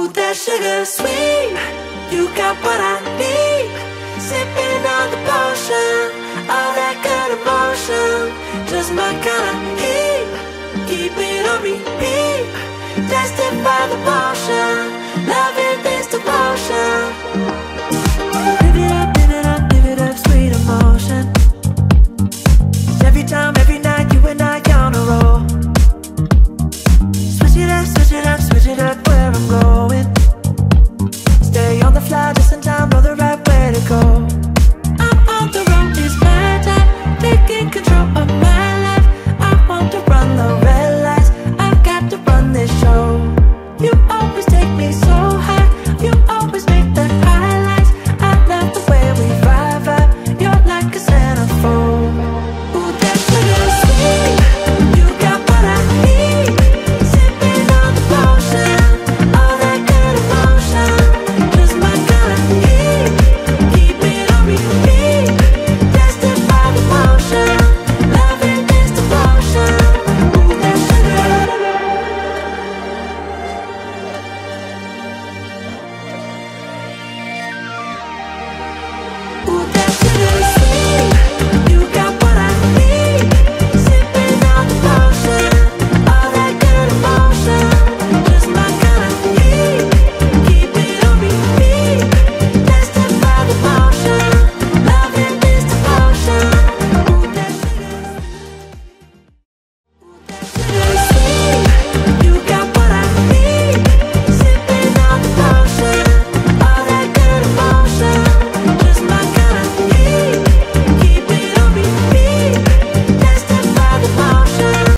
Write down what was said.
Ooh, that sugar sweet, you got what I need. Sipping on the potion, all that good emotion, just my kind of heat. Keep it on repeat, tested by the potion, loving this devotion.